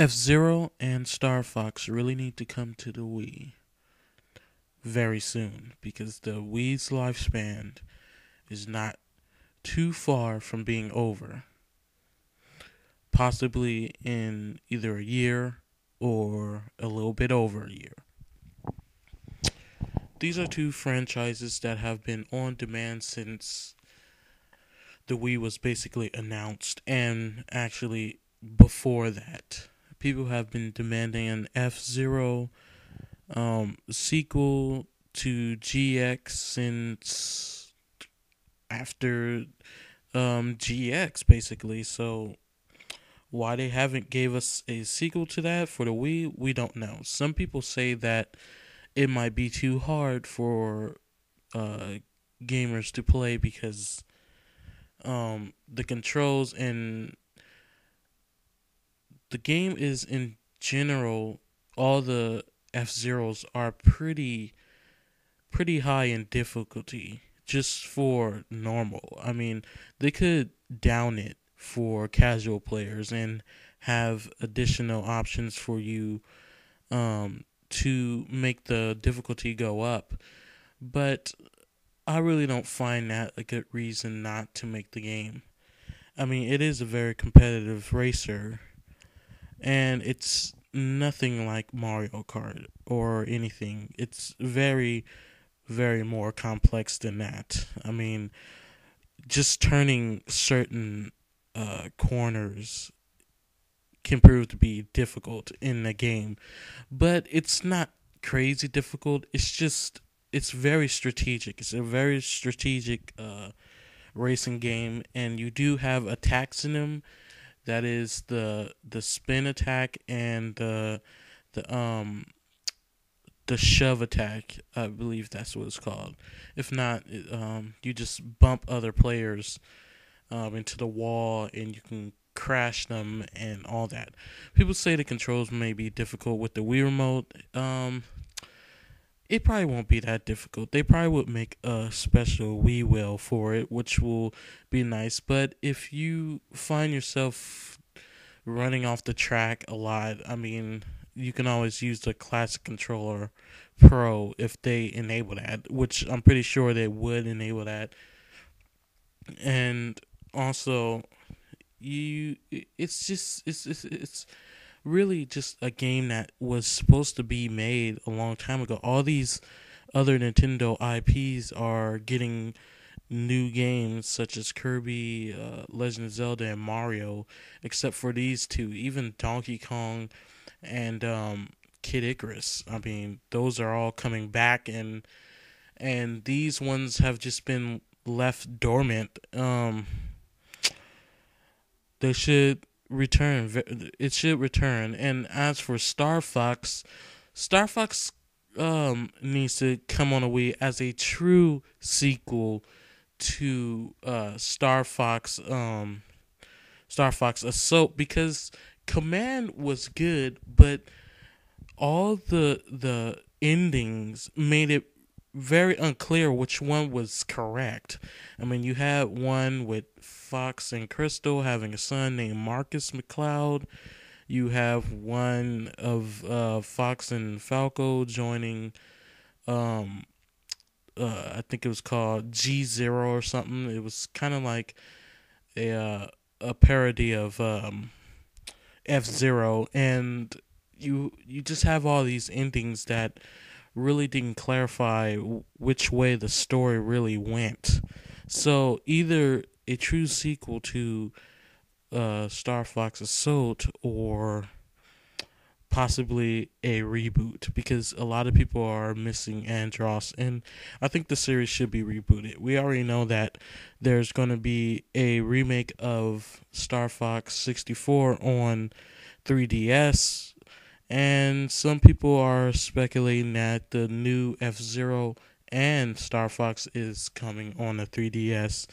F-Zero and StarFox really need to come to the Wii very soon because the Wii's lifespan is not too far from being over. Possibly in either a year or a little bit over a year. These are two franchises that have been on demand since the Wii was basically announced, and actually before that. People have been demanding an F-Zero sequel to GX since after GX, basically. So why they haven't gave us a sequel to that for the Wii, we don't know. Some people say that it might be too hard for uh, gamers to play because the controls and the game is in general, all the F-Zeros are pretty high in difficulty just for normal. I mean, they could down it for casual players and have additional options for you to make the difficulty go up. But I really don't find that a good reason not to make the game. I mean, it is a very competitive racer, and it's nothing like Mario Kart or anything. It's very, very more complex than that. I mean, just turning certain corners can prove to be difficult in the game, but it's not crazy difficult. It's very strategic. It's a very strategic racing game, and you do have attacks in them. That is the spin attack and the the shove attack. I believe that's what it's called. If not, you just bump other players into the wall, and you can crash them and all that. People say the controls may be difficult with the Wii remote. It probably won't be that difficult. They probably would make a special Wii wheel for it, which will be nice. But if you find yourself running off the track a lot, I mean, you can always use the classic controller Pro if they enable that, which I'm pretty sure they would enable that. And also, it's really just a game that was supposed to be made a long time ago. All these other Nintendo IPs are getting new games such as Kirby, Legend of Zelda, and Mario, except for these two. Even Donkey Kong and Kid Icarus. I mean, those are all coming back, and these ones have just been left dormant. They should return. It should return. And as for StarFox needs to come on a Wii as a true sequel to Star Fox Assault, because Command was good, but all the endings made it very unclear which one was correct. I mean, you had one with Fox and Crystal having a son named Marcus McCloud. You have one of Fox and Falco joining. I think it was called G0 or something. It was kind of like a parody of F-Zero, and you just have all these endings that really didn't clarify which way the story really went. So either a true sequel to Star Fox Assault or possibly a reboot, because a lot of people are missing Andros, and I think the series should be rebooted. We already know that there's going to be a remake of Star Fox 64 on 3DS, and some people are speculating that the new F-Zero and Star Fox is coming on the 3DS.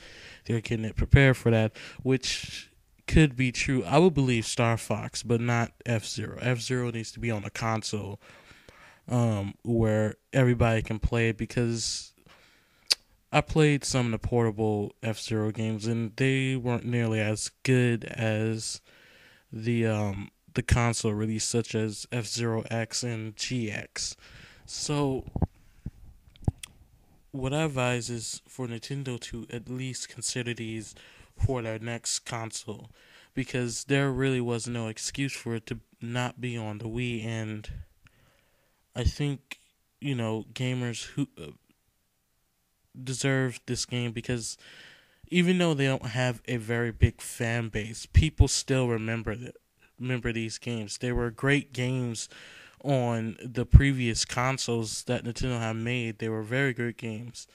They're getting it prepared for that, which could be true. I would believe Star Fox, but not F-Zero. F-Zero needs to be on a console where everybody can play it, because I played some of the portable F-Zero games, and they weren't nearly as good as the the console release, such as F-Zero X and GX. So what I advise is for Nintendo to at least consider these for their next console, because there really was no excuse for it to not be on the Wii. And I think, gamers who deserve this game, because even though they don't have a very big fan base, people still remember these games. They were great games on the previous consoles that Nintendo had made. They were very good games.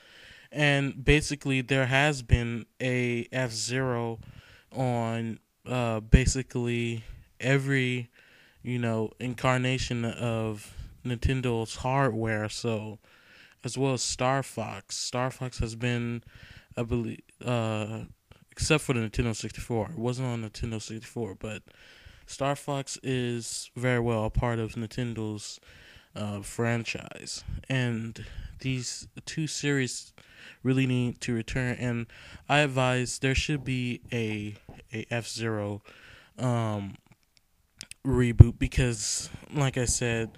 And basically there has been a F-Zero on basically every, incarnation of Nintendo's hardware. So as well as StarFox. StarFox has been, I believe, except for the Nintendo 64. It wasn't on Nintendo 64, but StarFox is very well a part of Nintendo's franchise. And these two series really need to return. And I advise there should be a F-Zero reboot, because, like I said,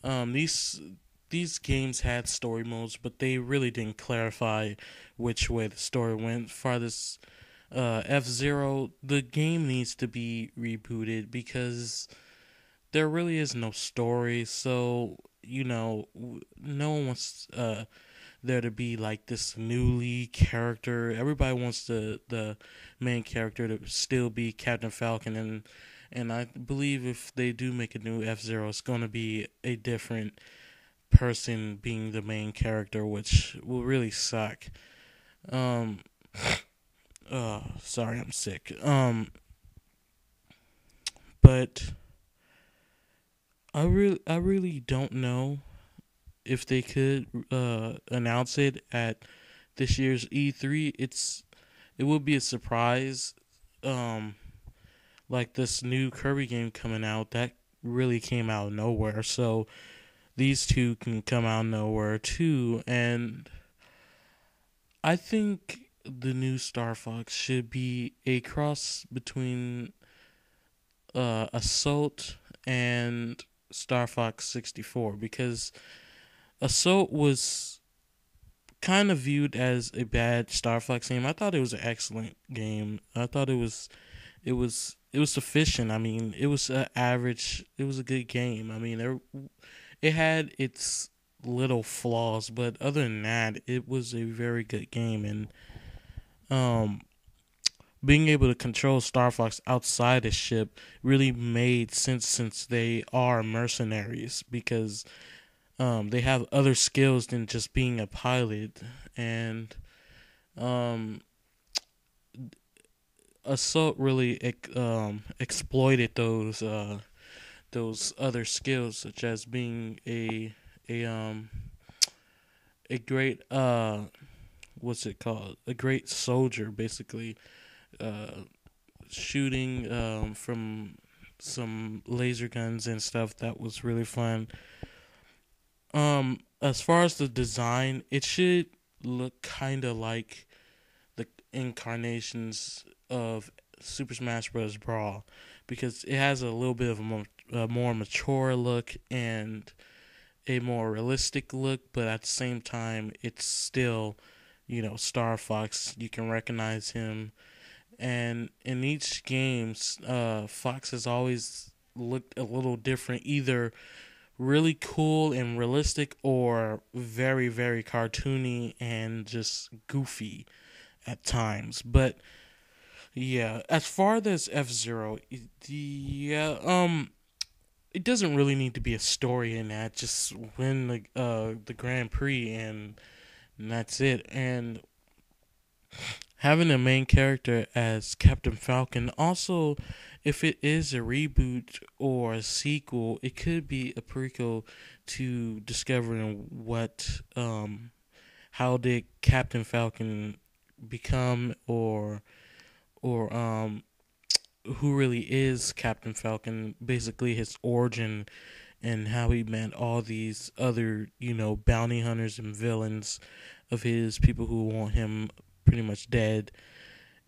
these games had story modes, but they really didn't clarify which way the story went. For this F-Zero, the game needs to be rebooted because there really is no story. So, no one wants there to be like this new lead character. Everybody wants the main character to still be Captain Falcon, and I believe if they do make a new F-Zero, it's going to be a different person being the main character, which will really suck. Um, Sorry, I'm sick. But I really don't know if they could announce it at this year's E3. It would be a surprise. Like this new Kirby game coming out, that really came out of nowhere. So these two can come out of nowhere too. And I think the new Star Fox should be a cross between Assault and Star Fox 64, because Assault was kind of viewed as a bad Star Fox game. I thought it was an excellent game. I thought it was sufficient. I mean, it was average. It was a good game. I mean, it had its little flaws, but other than that, it was a very good game. And um, being able to control Star Fox outside the ship really made sense, since they are mercenaries, because they have other skills than just being a pilot. And um, Assault really exploited those other skills, such as being a great what's it called, a great soldier, basically, uh, shooting from some laser guns and stuff. That was really fun. As far as the design, it should look kind of like the incarnations of Super Smash Bros. Brawl, because it has a little bit of a more mature look and a more realistic look, but at the same time, it's still, Star Fox. You can recognize him, and in each game, Fox has always looked a little different, either really cool and realistic, or very, very cartoony and just goofy at times. But yeah, as far as F-Zero, it doesn't really need to be a story in that. Just win the Grand Prix, and that's it. And having a main character as Captain Falcon, also, if it is a reboot or a sequel, it could be a prequel to discovering how did Captain Falcon become, or who really is Captain Falcon, basically his origin, and how he met all these other, bounty hunters and villains of his, people who want him pretty much dead.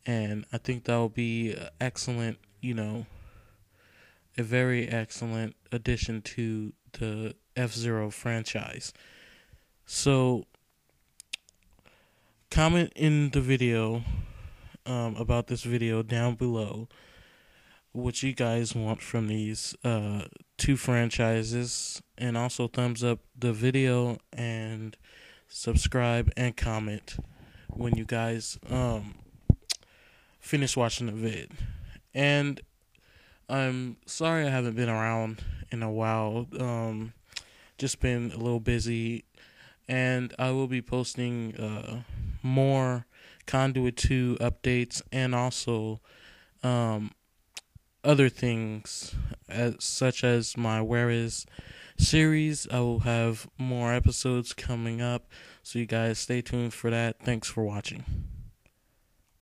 And I think that will be excellent, a very excellent addition to the F-Zero franchise. So, comment in the video about this video down below what you guys want from these two franchises, and also thumbs up the video and subscribe and comment when you guys finish watching the vid. And I'm sorry I haven't been around in a while. Just been a little busy, and I will be posting more Conduit 2 updates, and also other things such as my Where Is series. I will have more episodes coming up, so you guys stay tuned for that. Thanks for watching.